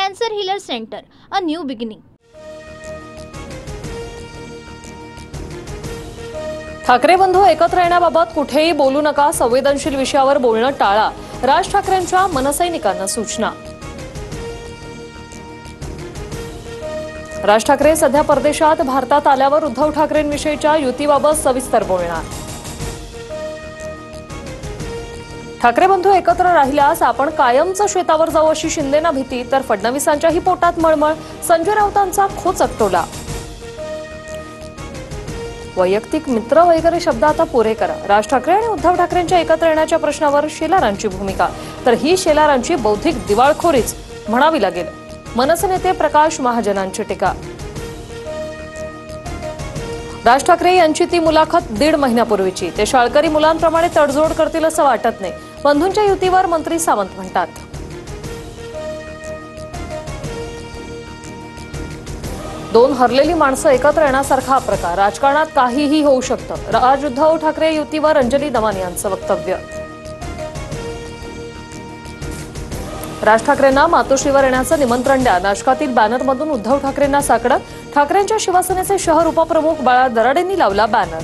Cancer Healer Center, a new beginning. Thackeray बंधू एकत्र येण्याबाबत कुठेही बोलू नका, संवेदनशील विषयावर बोलणं टाळा, राज ठाकरेंच्या मनसैनिकांना सूचना। राज ठाकरे सध्या परदेशात, भारतात आल्यावर उद्धव ठाकरेंविषयीच्या युतीबाबत सविस्तर बोलणार। ठाकरे बंधू एकत्र राहिल्यास आपण कायमचं शेतावर जाऊ अशी शिंदेना भीती, तर फडणवीसांच्याही पोटात मळमळ, संजय राऊतांचा खोचक टोला। वैयक्तिक मित्र वगैरे शब्द आता पुरे करा। राज ठाकरे आणि उद्धव ठाकरेंच्या एकत्र येण्याच्या प्रश्नावर शेलारांची भूमिका, तर ही शेलारांची बौद्धिक दिवाळखोरीच म्हणावी लागेल। मनसे नेते प्रकाश महाजनांची टीका। राज ठाकरे यांची ती मुलाखत 1.5 महिन्यापूर्वीची, ते शाळकरी मुलांप्रमाणे तडजोड करतील असं वाटत नाही, बंधूंच्या युतीवर मंत्री सावंत म्हणतात। दोन हरलेली माणसं एकत्र येण्यासारखा हा प्रकार, राजकारणात काहीही होऊ शकतं। राज उद्धव ठाकरे युतीवर अंजली दमानी यांचं वक्तव्य। राज ठाकरेंना मातोश्रीवर येण्याचं निमंत्रण द्या, नाशकातील बॅनरमधून उद्धव ठाकरेंना साकडं, ठाकरेंच्या शिवसेनेचे शहर उपप्रमुख बाळा दराडेंनी लावला बॅनर।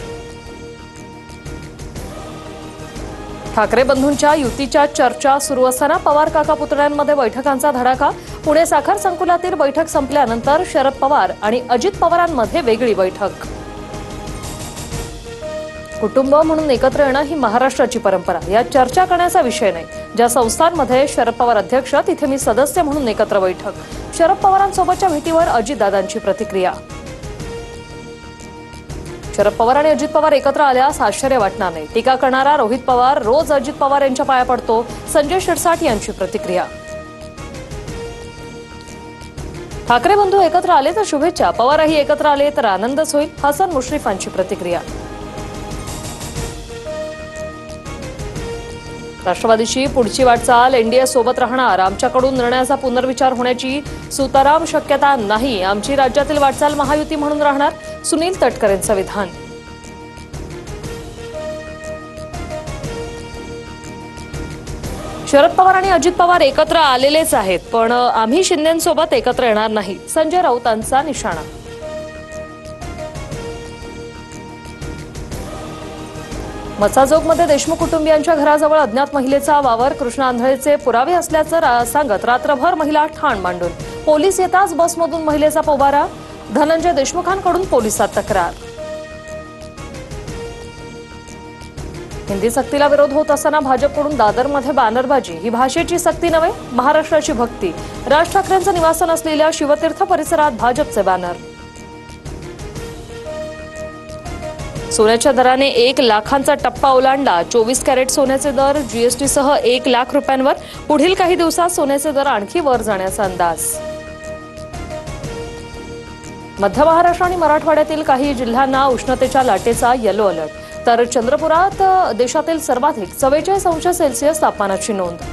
ठाकरे बंधूंच्या युतीच्या चर्चा सुरू असताना पवार काका पुतळ्यांमध्ये बैठकांचा धडाका, पुणे साखर संकुलातील बैठक संपल्यानंतर शरद पवार आणि अजित पवारांमध्ये वेगळी बैठक। कुटुंब म्हणून एकत्र येणं ही महाराष्ट्राची परंपरा, यात चर्चा करण्याचा विषय नाही। ज्या संस्थांमध्ये शरद पवार अध्यक्ष, तिथे मी सदस्य म्हणून एकत्र बैठक। शरद पवारांसोबतच्या भेटीवर अजितदादांची प्रतिक्रिया। शरद पवार आणि अजित पवार एकत्र आल्यास आश्चर्य वाटणार नाही, टीका करणारा रोहित पवार रोज अजित पवार यांच्या पाया पडतो, संजय शिरसाट यांची प्रतिक्रिया। ठाकरे बंधू एकत्र आले तर शुभेच्छा, पवारही एकत्र आले तर आनंदच होईल, हसन मुश्रीफांची प्रतिक्रिया। राष्ट्रवादीची पुढची वाटचाल, एनडीए सोबत राहणार, आमच्याकडून निर्णयाचा पुनर्विचार होण्याची सुताराम शक्यता नाही, आमची राज्यातील वाटचाल महायुती म्हणून राहणार, सुनील तटकरेंचं विधान। शरद पवार आणि अजित पवार एकत्र आलेलेच आहेत, पण आम्ही शिंदेंसोबत एकत्र येणार नाही, संजय राऊतांचा निशाणा। मचाजोगमध्ये देशमुख कुटुंबियांच्या घराजवळ अज्ञात महिलेचा वावर, कृष्णा आंधळेचे पुरावे असल्याचं सांगत रात्रभर महिला ठाण मांडून, पोलीस येताच बसमधून महिलेचा पोबारा, धनंजय देशमुखांकडून पोलिसात तक्रार। हिंदी सक्तीला विरोध होत असताना भाजपकडून दादरमध्ये बॅनरबाजी, ही भाषेची सक्ती नव्हे, महाराष्ट्राची भक्ती, राज ठाकरेंचं निवासन असलेल्या शिवतीर्थ परिसरात भाजपचे बॅनर। सोन्याच्या दराने 1 लाखांचा टप्पा ओलांडला, 24 कॅरेट सोन्याचे दर जीएसटीसह 1 लाख रुपयांवर, पुढील काही दिवसात सोन्याचे दर आणखी वर जाण्याचा अंदाज। मध्य महाराष्ट्र आणि मराठवाड्यातील काही जिल्ह्यांना उष्णतेच्या लाटेचा येलो अलर्ट, तर चंद्रपुरात देशातील सर्वाधिक 44 अंश सेल्सिअस तापमानाची नोंद।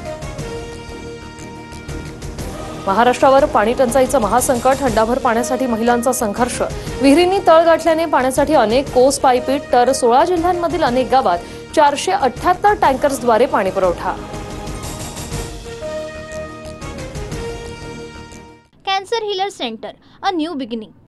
महाराष्ट्रावर पाणी टंचाईचं महासंकट, हंडाभर पाण्यासाठी महिलांचा संघर्ष, विहिरींनी तळ गाठल्याने पाण्यासाठी अनेक कोस पायपीट, तर 16 जिल्ह्यांमधील अनेक गावात 478 टँकर्सद्वारे पाणी पुरवठा। Cancer Healer Center, a new beginning.